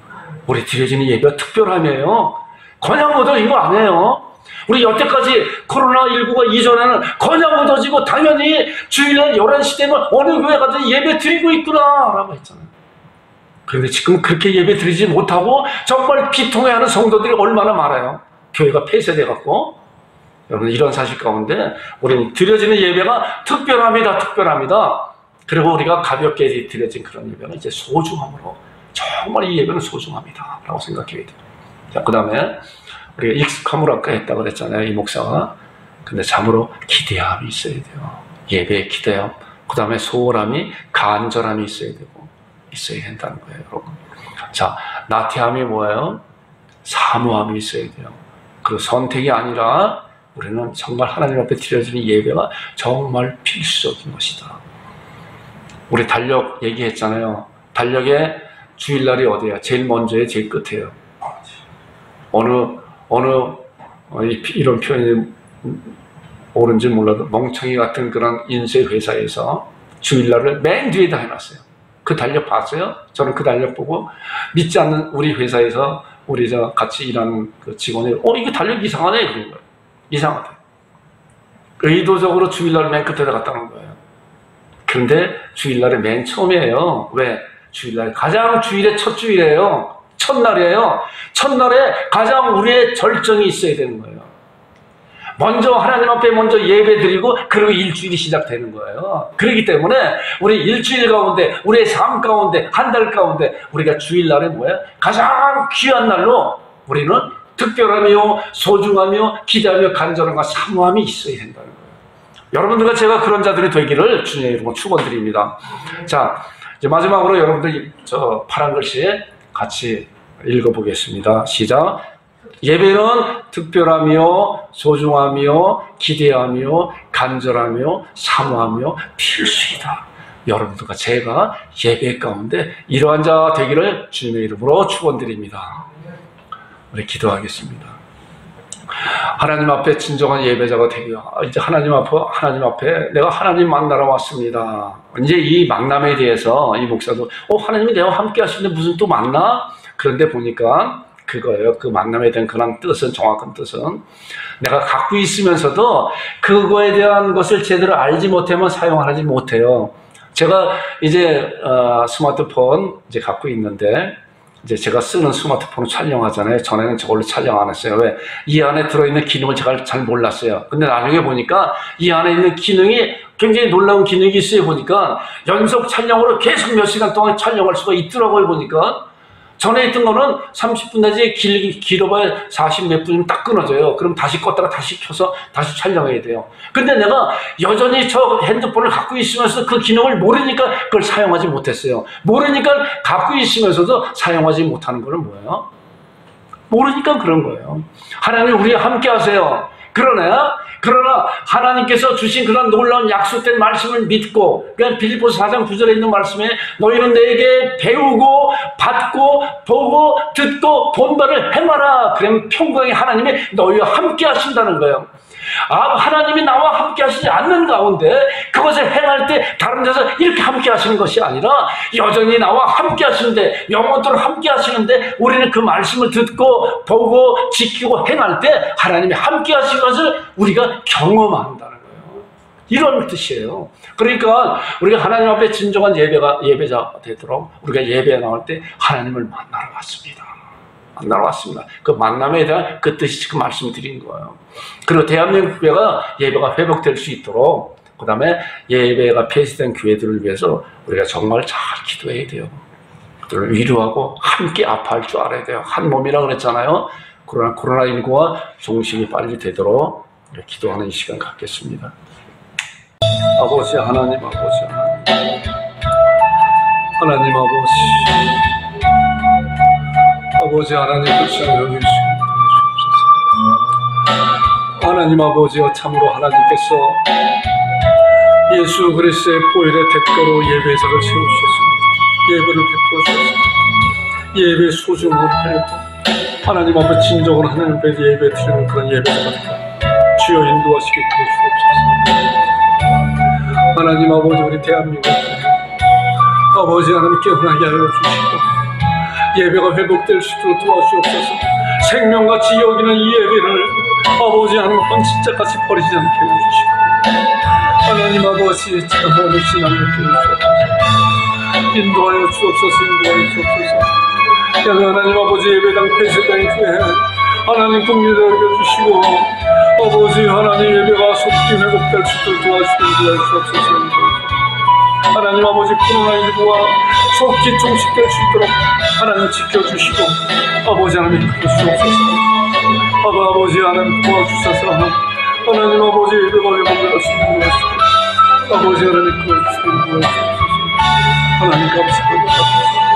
우리 드려지는 예배가 특별함이에요. 그냥 얻어진 거 아니에요. 우리 여태까지 코로나19가 이전에는 그냥 얻어지고 당연히 주일날 11시 되면 어느 교회 가든 예배 드리고 있구나 라고 했잖아요. 그런데 지금 그렇게 예배 드리지 못하고 정말 비통해하는 성도들이 얼마나 많아요. 교회가 폐쇄돼갖고. 여러분, 이런 사실 가운데 우리는 드려지는 예배가 특별합니다. 그리고 우리가 가볍게 드려진 그런 예배는 이제 소중함으로, 정말 이 예배는 소중합니다 라고 생각해야 돼요. 자, 그 다음에 우리가 익숙함으로 아까 했다고 그랬잖아요, 이 목사가. 근데 참으로 기대함이 있어야 돼요. 예배의 기대함. 그 다음에 소홀함이, 간절함이 있어야 된다는 거예요, 여러분. 자, 나태함이 뭐예요? 사모함이 있어야 돼요. 그 선택이 아니라 우리는 정말 하나님 앞에 드려지는 예배가 정말 필수적인 것이다. 우리 달력 얘기했잖아요. 달력에 주일날이 어디야? 제일 먼저에 제일 끝에요. 이런 표현이 옳은지 몰라도 멍청이 같은 그런 인쇄 회사에서 주일날을 맨 뒤에다 해놨어요. 그 달력 봤어요? 저는 그 달력 보고 믿지 않는 우리 회사에서 우리 같이 일하는 그 직원이 이거 달력 이상하네 그런 거예요. 이상하대. 의도적으로 주일날 맨 끝에다 갖다 놓은 거예요. 그런데 주일날에 맨 처음이에요. 왜? 주일날 가장 주일의 첫 주일이에요. 첫날이에요. 첫날에 가장 우리의 절정이 있어야 되는 거예요. 먼저 하나님 앞에 먼저 예배 드리고 그리고 일주일이 시작되는 거예요. 그렇기 때문에 우리 일주일 가운데, 우리의 삶 가운데, 한 달 가운데 우리가 주일날에 뭐예요? 가장 귀한 날로 우리는 특별하며 소중하며 기대하며 간절함과 사모함이 있어야 된다는 거예요. 여러분들과 제가 그런 자들이 되기를 주님의 이름으로 축원드립니다. 자, 이제 마지막으로 여러분들 저 파란 글씨에 같이 읽어보겠습니다. 시작. 예배는 특별하며 소중하며 기대하며 간절하며 사모하며 필수이다. 여러분들과 제가 예배 가운데 이러한 자 되기를 주님의 이름으로 축원드립니다. 우리 기도하겠습니다. 하나님 앞에 진정한 예배자가 되기 위해 이제 하나님 앞에 내가 하나님 만나러 왔습니다. 이제 이 만남에 대해서 이 목사도 하나님이 내가 함께 하시는데 무슨 또 만나? 그런데 보니까 그거예요. 그 만남에 대한 그런 뜻은, 정확한 뜻은 내가 갖고 있으면서도 그거에 대한 것을 제대로 알지 못하면 사용하지 못해요. 제가 이제 스마트폰 이제 갖고 있는데 이제 제가 쓰는 스마트폰을 촬영하잖아요. 전에는 저걸로 촬영 안 했어요. 왜? 이 안에 들어있는 기능을 제가 잘 몰랐어요. 근데 나중에 보니까 이 안에 있는 기능이 굉장히 놀라운 기능이 있어요. 보니까 연속 촬영으로 계속 몇 시간 동안 촬영할 수가 있더라고요. 보니까 전에 있던 거는 30분 내지 길어봐야 40 몇 분이면 딱 끊어져요. 그럼 다시 껐다가 다시 켜서 다시 촬영해야 돼요. 근데 내가 여전히 저 핸드폰을 갖고 있으면서 그 기능을 모르니까 그걸 사용하지 못했어요. 모르니까 갖고 있으면서도 사용하지 못하는 거는 뭐예요? 모르니까 그런 거예요. 하나님 우리와 함께 하세요. 그러나 하나님께서 주신 그런 놀라운 약속된 말씀을 믿고, 그냥 빌립보서 4장 9절에 있는 말씀에 너희는 내게 배우고 받고 보고 듣고 본 바를 행하라. 그러면 평강의 하나님이 너희와 함께 하신다는 거예요. 하나님이 나와 함께 하시지 않는 가운데 그것을 행할 때 다른 데서 이렇게 함께 하시는 것이 아니라 여전히 나와 함께 하시는데, 영원토록 함께 하시는데 우리는 그 말씀을 듣고 보고 지키고 행할 때 하나님이 함께 하신 것을 우리가 경험한다는 거예요. 이런 뜻이에요. 그러니까 우리가 하나님 앞에 진정한 예배자 되도록 우리가 예배에 나올 때 하나님을 만나러 왔습니다. 그 만남에 대한 그 뜻이 그 말씀을 드린 거예요. 그리고 대한민국 교회가 예배가 회복될 수 있도록, 그 다음에 예배가 폐쇄된 교회들을 위해서 우리가 정말 잘 기도해야 돼요. 그들을 위로하고 함께 아파할 줄 알아야 돼요. 한 몸이라 그랬잖아요. 코로나19가 종식이 빨리 되도록 기도하는 이 시간 갖겠습니다. 아버지 하나님, 아버지 하나님 불쌍히 여기시고 하나님 아버지여, 참으로 하나님께서 예수 그리스도의 보혈의 대가로 예배자를 세우셨습니다. 예배를 베풀어 주셨습니다. 예배의 소중을 알고 하나님 앞에 진정으로 하나님 앞에 예배 드리는 그런 예배자가 되라. 주여 인도하시게 도와주옵소서. 하나님 아버지, 우리 대한민국 아버지 하나님 깨어나게 하여 주시고 예배가 회복될 수 있도록 도와주옵소서. 생명같이 여기는 이 예배를 아버지 하나님 헌신자같이 버리지 않게 해주시고 하나님 아버지 참으로 신앙을 주옵소서. 인도하여 주옵소서. 하나님 아버지 예배당 폐쇄당의 교회 하나님 긍휼히 여겨주시고 아버지 하나님 예배가 속히 회복될 수 있도록 도와주옵소서. 하나님 아버지 코로나19가 속히 종식될 수 있도록 하나님 지켜주시고 아버지 하나님 도와주옵소서. 아버지 하나님 도와주셔서 하나님 아버지 예배가 회복될 수 있도록 아버지 하나님 도와주시고 하나님 감사합니다.